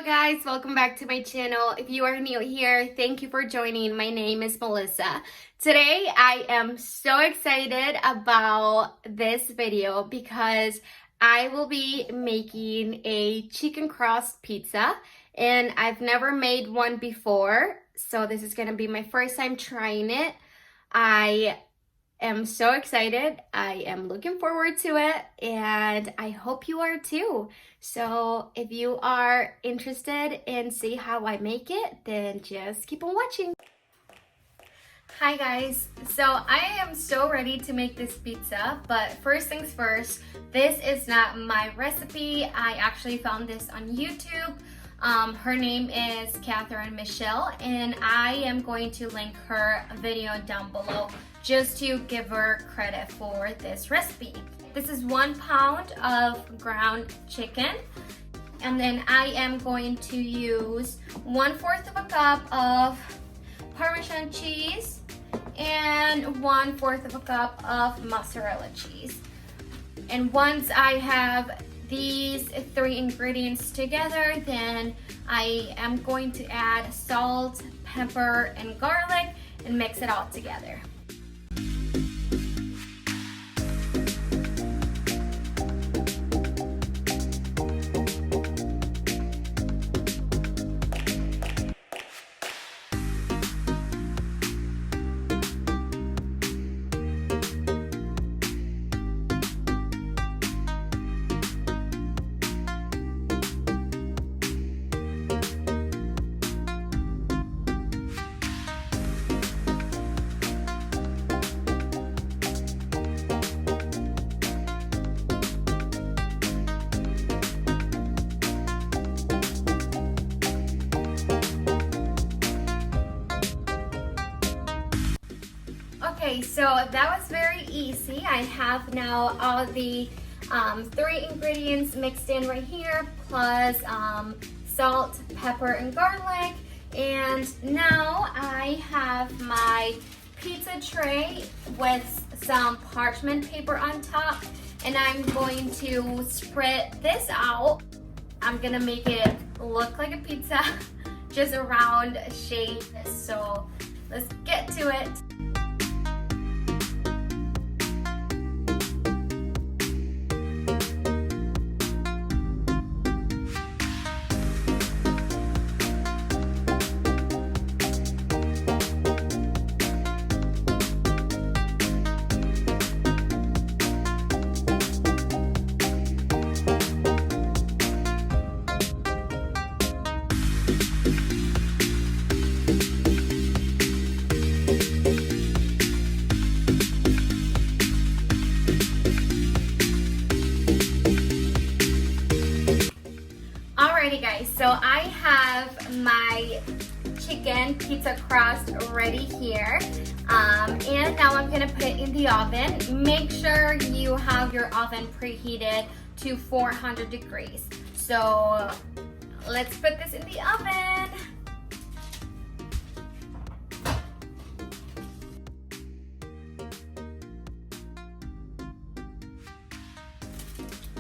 guys, welcome back to my channel. If you are new here, thank you for joining. My name is Melissa. Today I am so excited about this video because I will be making a chicken crust pizza and I've never made one before, so this is gonna be my first time trying it. I am so excited. I am looking forward to it and I hope you are too. So if you are interested in see how I make it, then just keep on watching. Hi guys, so I am so ready to make this pizza, but first things first, this is not my recipe. I actually found this on YouTube. Her name is Catherine Michelle and I am going to link her video down below just to give her credit for this recipe. This is 1 pound of ground chicken, and then I am going to use 1/4 of a cup of Parmesan cheese and 1/4 of a cup of mozzarella cheese. And once I have these 3 ingredients together, then I am going to add salt, pepper, and garlic and mix it all together. Okay, so that was very easy. I have now all the 3 ingredients mixed in right here, plus salt, pepper, and garlic. And now I have my pizza tray with some parchment paper on top, and I'm going to spread this out. I'm gonna make it look like a pizza, just a round shape. So let's get to it. Alrighty guys, so I have my chicken pizza crust ready here, and now I'm gonna put it in the oven. Make sure you have your oven preheated to 400 degrees. So let's put this in the oven.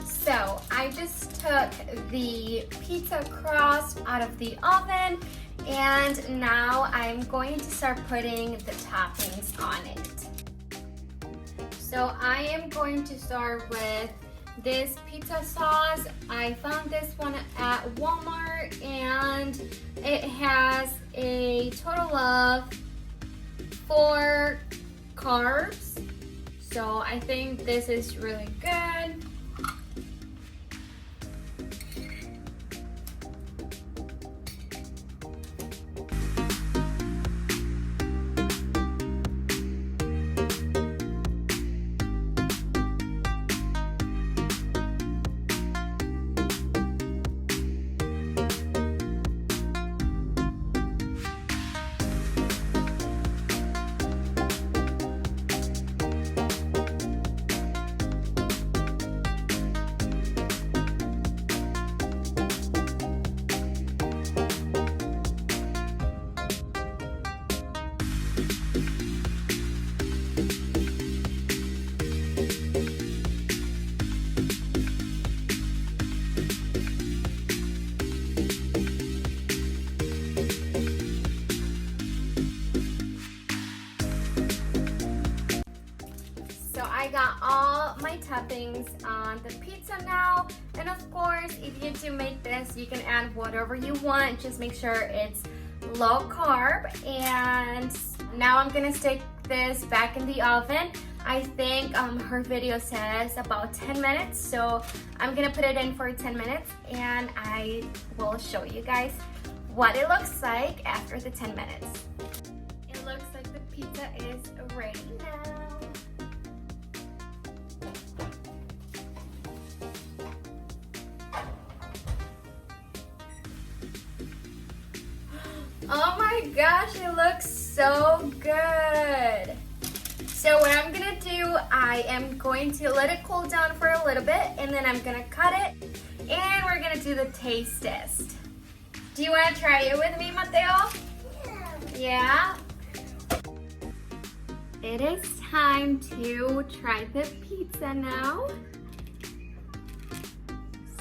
So I just took the pizza crust out of the oven, and now I'm going to start putting the toppings on it. So I am going to start with this pizza sauce. I found this one at Walmart and it has a total of 4 carbs. So I think this is really good. my toppings on the pizza now. And of course, if you do make this, you can add whatever you want. Just make sure it's low carb. And now I'm gonna stick this back in the oven. I think her video says about 10 minutes, so I'm gonna put it in for 10 minutes and I will show you guys what it looks like after the 10 minutes. It looks like the pizza is ready now. Oh my gosh, it looks so good. So what I'm gonna do, I am going to let it cool down for a little bit and then I'm gonna cut it and we're gonna do the taste test. Do you wanna try it with me, Mateo? Yeah? It is time to try the pizza now.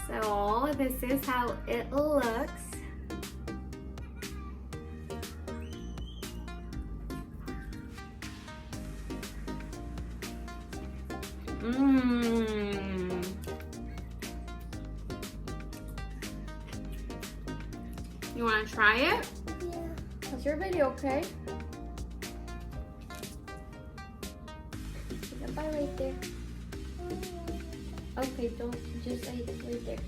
So this is how it looks. You want to try it? Yeah. That's your video, okay? Take a bite right there. Okay, don't just eat it right there.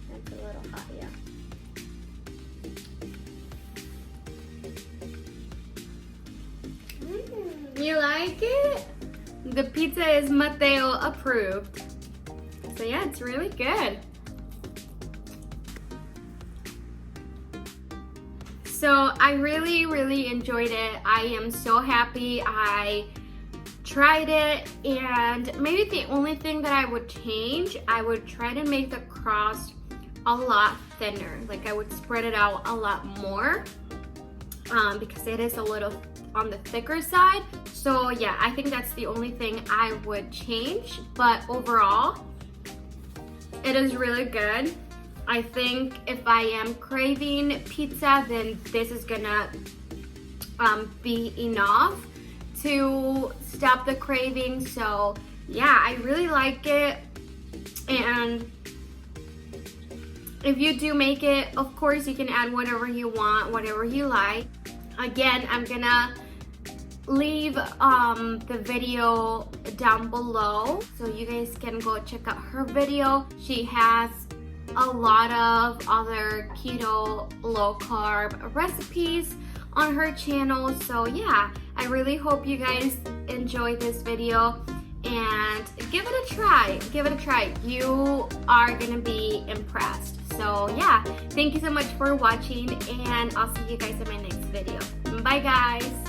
That's a little hot, yeah. You like it? The pizza is Mateo approved. So yeah, it's really good. So I really enjoyed it. I am so happy I tried it, and maybe the only thing that I would change, I would try to make the crust a lot thinner. Like I would spread it out a lot more because it is a little on the thicker side. So yeah, I think that's the only thing I would change, but overall it is really good. I think if I am craving pizza, then this is gonna be enough to stop the craving. So yeah, I really like it. And if you do make it, of course you can add whatever you want, whatever you like. Again, I'm gonna leave the video down below so you guys can go check out her video. She has a lot of other keto low carb recipes on her channel. So yeah, I really hope you guys enjoy this video and give it a try. Give it a try. You are gonna be impressed. So yeah, thank you so much for watching and I'll see you guys in my next video. Bye guys.